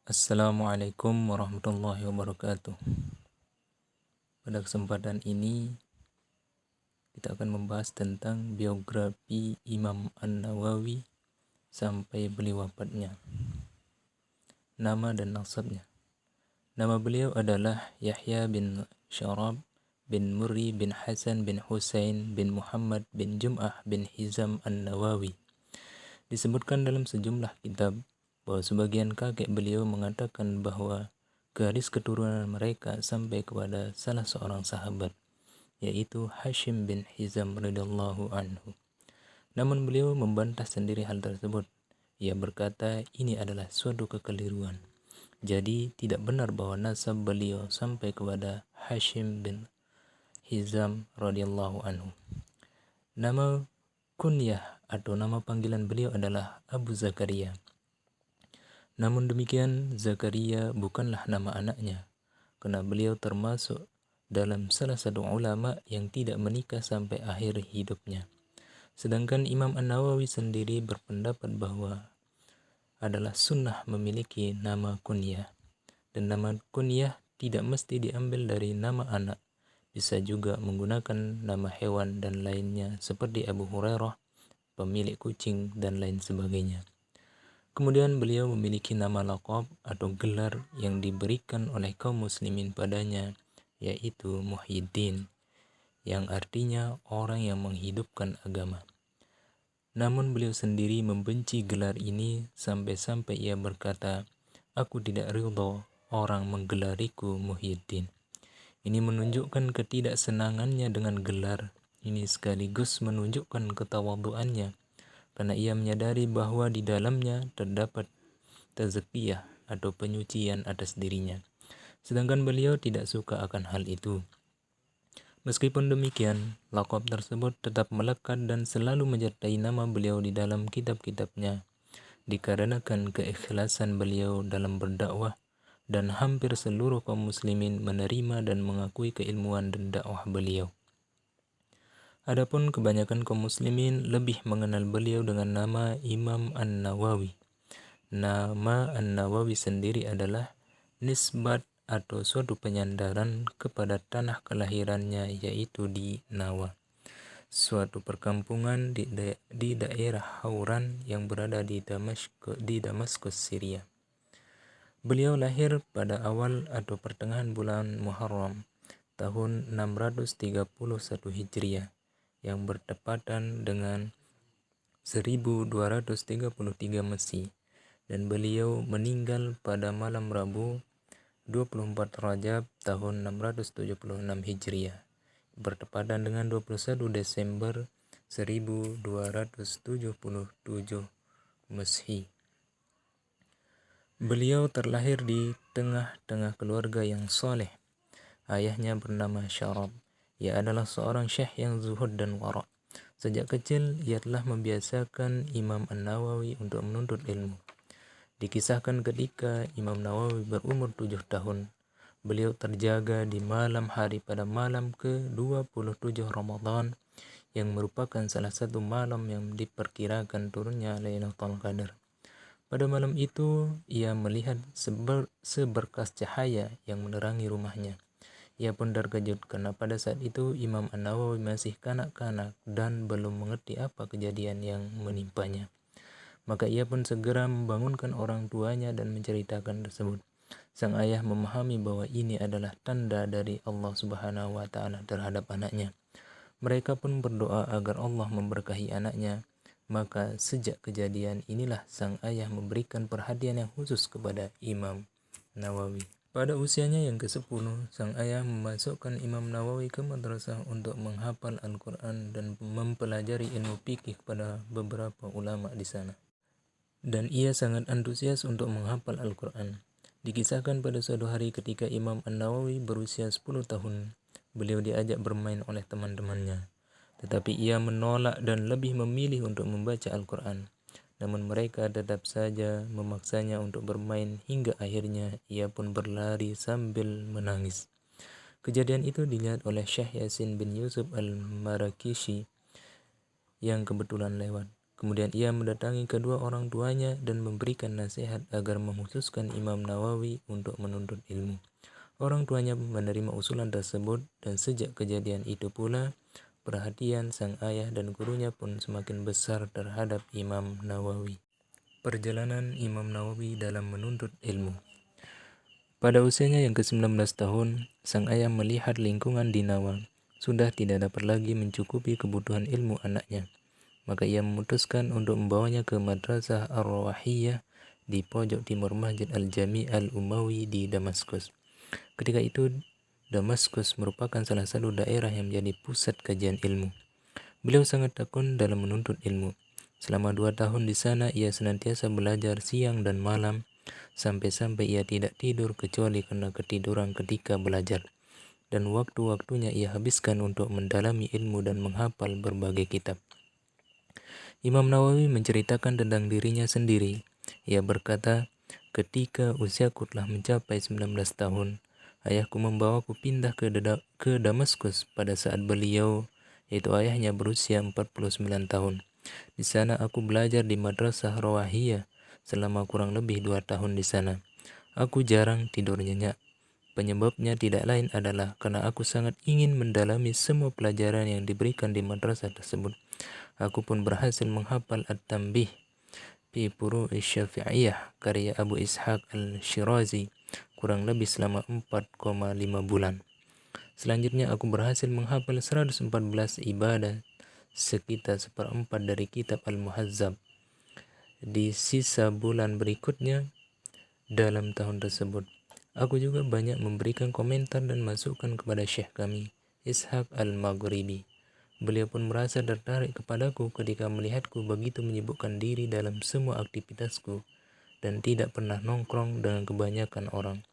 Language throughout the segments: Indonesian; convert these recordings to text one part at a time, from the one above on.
Assalamualaikum warahmatullahi wabarakatuh. Pada kesempatan ini kita akan membahas tentang biografi Imam An-Nawawi sampai beliau wafatnya. Nama dan nasabnya. Nama beliau adalah Yahya bin Syarab bin Murri bin Hasan bin Husain bin Muhammad bin Jum'ah bin Hizam An-Nawawi. Disebutkan dalam sejumlah kitab bahwa sebagian kakek beliau mengatakan bahwa garis keturunan mereka sampai kepada salah seorang sahabat, yaitu Hashim bin Hizam radhiyallahu anhu. Namun beliau membantah sendiri hal tersebut. Ia berkata ini adalah suatu kekeliruan. Jadi tidak benar bahwa nasab beliau sampai kepada Hashim bin Hizam radhiyallahu anhu. Nama kunyah atau nama panggilan beliau adalah Abu Zakaria. Namun demikian, Zakaria bukanlah nama anaknya, karena beliau termasuk dalam salah satu ulama yang tidak menikah sampai akhir hidupnya. Sedangkan Imam An-Nawawi sendiri berpendapat bahwa adalah sunnah memiliki nama kunyah, dan nama kunyah tidak mesti diambil dari nama anak. Bisa juga menggunakan nama hewan dan lainnya seperti Abu Hurairah, pemilik kucing, dan lain sebagainya. Kemudian beliau memiliki nama laqab atau gelar yang diberikan oleh kaum muslimin padanya, yaitu Muhyiddin, yang artinya orang yang menghidupkan agama. Namun beliau sendiri membenci gelar ini sampai-sampai ia berkata, "Aku tidak ridho orang menggelariku Muhyiddin." Ini menunjukkan ketidaksenangannya dengan gelar ini sekaligus menunjukkan ketawadhuannya, karena ia menyadari bahwa di dalamnya terdapat tazkiyah atau penyucian atas dirinya. Sedangkan beliau tidak suka akan hal itu. Meskipun demikian, laqab tersebut tetap melekat dan selalu menyertai nama beliau di dalam kitab-kitabnya, dikarenakan keikhlasan beliau dalam berdakwah, dan hampir seluruh kaum muslimin menerima dan mengakui keilmuan dan dakwah beliau. Adapun kebanyakan kaum muslimin lebih mengenal beliau dengan nama Imam An-Nawawi. Nama An-Nawawi sendiri adalah nisbat atau suatu penyandaran kepada tanah kelahirannya, yaitu di Nawa, suatu perkampungan di daerah Hauran yang berada di Damaskus, Syria. Beliau lahir pada awal atau pertengahan bulan Muharram tahun 631 Hijriah yang bertepatan dengan 1233 Masehi, dan beliau meninggal pada malam Rabu 24 Rajab tahun 676 Hijriah bertepatan dengan 21 Desember 1277 Masehi. Beliau terlahir di tengah-tengah keluarga yang soleh. Ayahnya bernama Syarab. Ia adalah seorang syekh yang zuhud dan wara'. Sejak kecil, ia telah membiasakan Imam An-Nawawi untuk menuntut ilmu. Dikisahkan ketika Imam Nawawi berumur 7 tahun, beliau terjaga di malam hari pada malam ke-27 Ramadan, yang merupakan salah satu malam yang diperkirakan turunnya Lailatul Qadar. Pada malam itu, ia melihat seberkas cahaya yang menerangi rumahnya. Ia pun terkejut karena pada saat itu Imam An-Nawawi masih kanak-kanak dan belum mengerti apa kejadian yang menimpanya. Maka ia pun segera membangunkan orang tuanya dan menceritakan tersebut. Sang ayah memahami bahwa ini adalah tanda dari Allah Subhanahu wa Ta'ala terhadap anaknya. Mereka pun berdoa agar Allah memberkahi anaknya. Maka sejak kejadian inilah sang ayah memberikan perhatian yang khusus kepada Imam Nawawi. Pada usianya yang ke-10, sang ayah memasukkan Imam Nawawi ke madrasah untuk menghafal Al-Quran dan mempelajari ilmu fikih kepada beberapa ulama di sana. Dan ia sangat antusias untuk menghafal Al-Quran. Dikisahkan pada suatu hari ketika Imam An-Nawawi berusia 10 tahun, beliau diajak bermain oleh teman-temannya. Tetapi ia menolak dan lebih memilih untuk membaca Al-Quran. Namun mereka tetap saja memaksanya untuk bermain hingga akhirnya ia pun berlari sambil menangis. Kejadian itu dilihat oleh Syekh Yasin bin Yusuf al-Marakishi yang kebetulan lewat. Kemudian ia mendatangi kedua orang tuanya dan memberikan nasihat agar menghususkan Imam Nawawi untuk menuntut ilmu. Orang tuanya menerima usulan tersebut dan sejak kejadian itu pula perhatian sang ayah dan gurunya pun semakin besar terhadap Imam Nawawi. Perjalanan Imam Nawawi dalam menuntut ilmu. Pada usianya yang ke-19 tahun, sang ayah melihat lingkungan di Nawa sudah tidak dapat lagi mencukupi kebutuhan ilmu anaknya. Maka ia memutuskan untuk membawanya ke Madrasah Ar-Rawahiyah di pojok timur Masjid Al-Jami' Al-Umawi di Damaskus. Ketika itu, Damaskus merupakan salah satu daerah yang menjadi pusat kajian ilmu. Beliau sangat tekun dalam menuntut ilmu. Selama 2 tahun di sana, ia senantiasa belajar siang dan malam, sampai-sampai ia tidak tidur kecuali karena ketiduran ketika belajar. Dan waktu-waktunya ia habiskan untuk mendalami ilmu dan menghafal berbagai kitab. Imam Nawawi menceritakan tentang dirinya sendiri. Ia berkata, ketika usiaku telah mencapai 19 tahun, ayahku membawaku pindah ke Damaskus pada saat beliau, yaitu ayahnya, berusia 49 tahun. Di sana aku belajar di Madrasah Rawahiyah selama kurang lebih 2 tahun di sana. Aku jarang tidur nyenyak. Penyebabnya tidak lain adalah karena aku sangat ingin mendalami semua pelajaran yang diberikan di madrasah tersebut. Aku pun berhasil menghafal At-Tanbih fi Furu'i Syafi'iyah karya Abu Ishaq Al-Shirazi kurang lebih selama 4,5 bulan. Selanjutnya aku berhasil menghafal 114 ibadah, sekitar 1/4 dari kitab Al-Muhazzab. Di sisa bulan berikutnya dalam tahun tersebut, aku juga banyak memberikan komentar dan masukan kepada Syekh kami, Ishaq Al-Maghribi. Beliau pun merasa tertarik kepadaku ketika melihatku begitu menyibukkan diri dalam semua aktivitasku dan tidak pernah nongkrong dengan kebanyakan orang.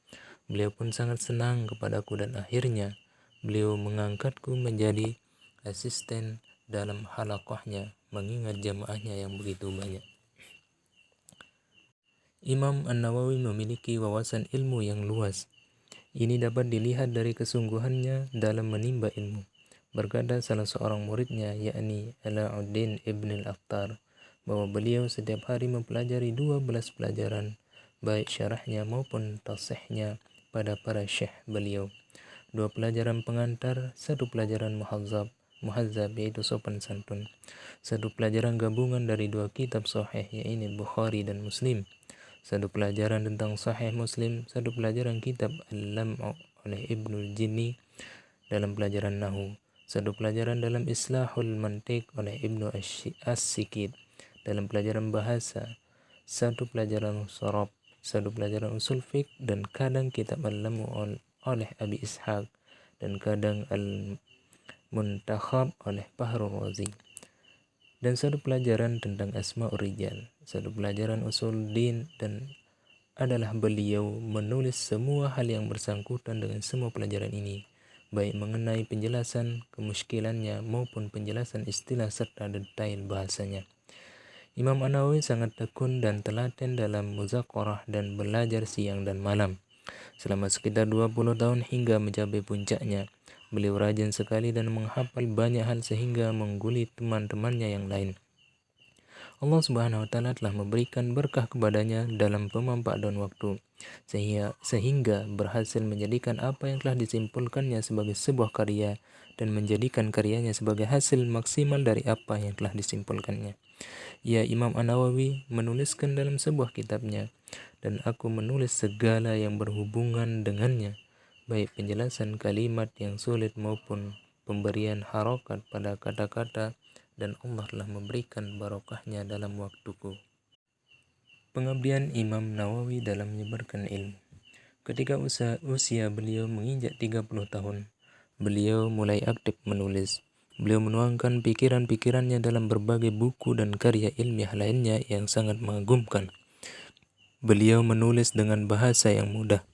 Beliau pun sangat senang kepadaku dan akhirnya beliau mengangkatku menjadi asisten dalam halaqahnya, mengingat jamaahnya yang begitu banyak. Imam An-Nawawi memiliki wawasan ilmu yang luas. Ini dapat dilihat dari kesungguhannya dalam menimba ilmu. Berkata salah seorang muridnya, yakni Alauddin Ibn Al-Attar, bahwa beliau setiap hari mempelajari 12 pelajaran, baik syarahnya maupun tasihnya pada para syekh beliau. 2 pelajaran pengantar, 1 pelajaran muhazzab yaitu sopan santun, 1 pelajaran gabungan dari 2 kitab sahih, yaitu Bukhari dan Muslim, 1 pelajaran tentang Sahih Muslim, 1 pelajaran kitab Al-Lam'u oleh Ibnul Jinni dalam pelajaran Nahu, 1 pelajaran dalam Islahul Mantiq oleh Ibnu As-Sikit dalam pelajaran bahasa, 1 pelajaran Sharab, 1 pelajaran usul fiqh, dan kadang kitab Al-Lam'u oleh Abi Ishaq, dan kadang Al-Muntakhab oleh Fahrul Razi, dan 1 pelajaran tentang Asma'ur Rijal, 1 pelajaran usul din, dan adalah beliau menulis semua hal yang bersangkutan dengan semua pelajaran ini, baik mengenai penjelasan kemusykilannya maupun penjelasan istilah serta detail bahasanya. Imam An-Nawawi sangat tekun dan telaten dalam muzaqarah dan belajar siang dan malam. Selama sekitar 20 tahun hingga mencapai puncaknya, beliau rajin sekali dan menghafal banyak hal sehingga mengguli teman-temannya yang lain. Allah Subhanahu wa Ta'ala telah memberikan berkah kepadanya dalam pemanfaatan waktu, sehingga berhasil menjadikan apa yang telah disimpulkannya sebagai sebuah karya dan menjadikan karyanya sebagai hasil maksimal dari apa yang telah disimpulkannya. Ya, Imam An-Nawawi menuliskan dalam sebuah kitabnya, dan aku menulis segala yang berhubungan dengannya, baik penjelasan kalimat yang sulit maupun pemberian harokat pada kata-kata, dan Allah telah memberikan barokahnya dalam waktuku. Pengabdian Imam Nawawi dalam menyebarkan ilmu. Ketika usia beliau menginjak 30 tahun, beliau mulai aktif menulis. Beliau menuangkan pikiran-pikirannya dalam berbagai buku dan karya ilmiah lainnya yang sangat mengagumkan. Beliau menulis dengan bahasa yang mudah,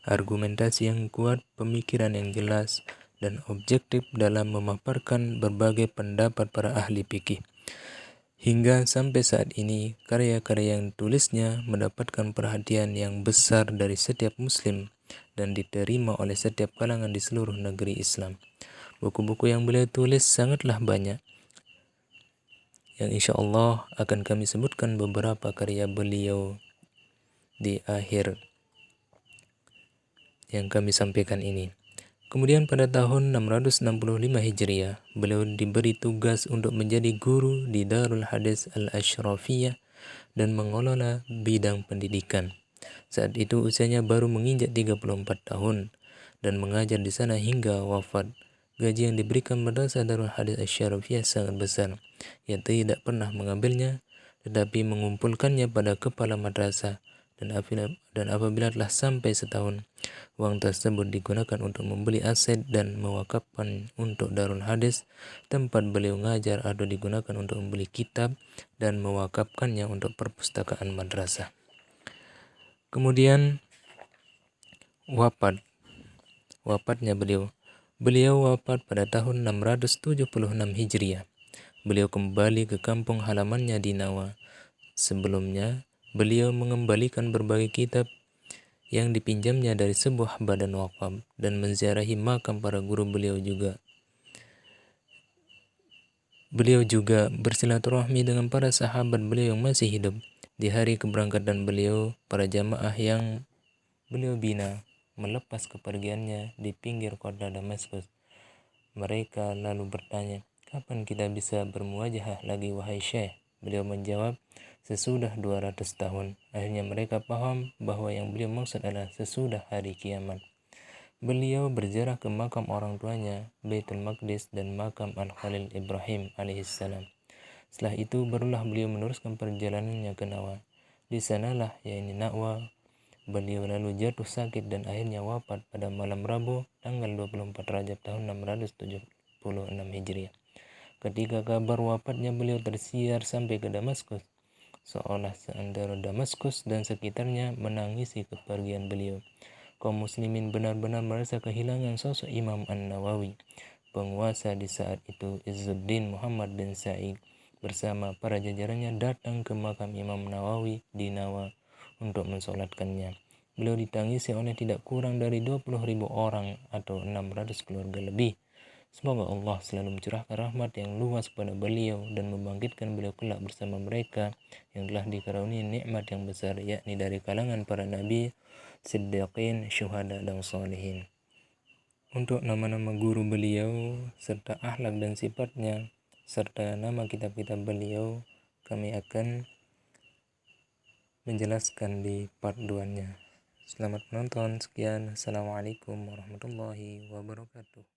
argumentasi yang kuat, pemikiran yang jelas, dan objektif dalam memaparkan berbagai pendapat para ahli fikih. Hingga sampai saat ini, karya-karya yang ditulisnya mendapatkan perhatian yang besar dari setiap muslim dan diterima oleh setiap kalangan di seluruh negeri Islam. Buku-buku yang beliau tulis sangatlah banyak, yang insya Allah akan kami sebutkan beberapa karya beliau di akhir yang kami sampaikan ini. Kemudian pada tahun 665 Hijriah, beliau diberi tugas untuk menjadi guru di Darul Hadis Al-Ashrafiyah dan mengelola bidang pendidikan. Saat itu usianya baru menginjak 34 tahun dan mengajar di sana hingga wafat. Gaji yang diberikan madrasah Darul Hadis Asy-Syarafiyah sangat besar. Ia tidak pernah mengambilnya, tetapi mengumpulkannya pada kepala madrasah. Dan apabila telah sampai setahun, uang tersebut digunakan untuk membeli aset dan mewakafkan untuk Darul Hadis tempat beliau ngajar, atau digunakan untuk membeli kitab dan mewakafkannya untuk perpustakaan madrasah. Kemudian wafatnya beliau. Beliau wafat pada tahun 676 Hijriah. Beliau kembali ke kampung halamannya di Nawa. Sebelumnya, beliau mengembalikan berbagai kitab yang dipinjamnya dari sebuah badan wakaf dan menziarahi makam para guru beliau juga. Beliau juga bersilaturahmi dengan para sahabat beliau yang masih hidup. Di hari keberangkatan beliau, para jamaah yang beliau bina melepas kepergiannya di pinggir kota Damaskus. Mereka lalu bertanya, "Kapan kita bisa bermuajahah lagi wahai Syekh?" Beliau menjawab, "Sesudah 200 tahun." Akhirnya mereka paham bahwa yang beliau maksud adalah sesudah hari kiamat. Beliau berziarah ke makam orang tuanya, Baitul Maqdis, dan makam Al-Khalil Ibrahim alaihissalam. Setelah itu barulah beliau meneruskan perjalanannya ke Nawa. Di sanalah, yaitu Nawa, beliau lalu jatuh sakit dan akhirnya wafat pada malam Rabu tanggal 24 Rajab tahun 676 Hijriah. Ketika kabar wafatnya beliau tersiar sampai ke Damaskus, seolah seantero Damaskus dan sekitarnya menangisi kepergian beliau. Kaum muslimin benar-benar merasa kehilangan sosok Imam An-Nawawi. Penguasa di saat itu, Izzuddin Muhammad bin Sa'id, bersama para jajarannya datang ke makam Imam Nawawi di Nawa untuk mensolatkannya. Beliau ditangisi oleh tidak kurang dari 20.000 orang atau 600 keluarga lebih. Semoga Allah selalu mencurahkan rahmat yang luas kepada beliau dan membangkitkan beliau kelak bersama mereka yang telah dikaruniai nikmat yang besar, yakni dari kalangan para nabi, siddiqin, syuhada, dan salihin. Untuk nama-nama guru beliau serta akhlak dan sifatnya serta nama kitab-kitab beliau kami akan menjelaskan di part 2-nya. Selamat menonton. Sekian. Assalamualaikum warahmatullahi wabarakatuh.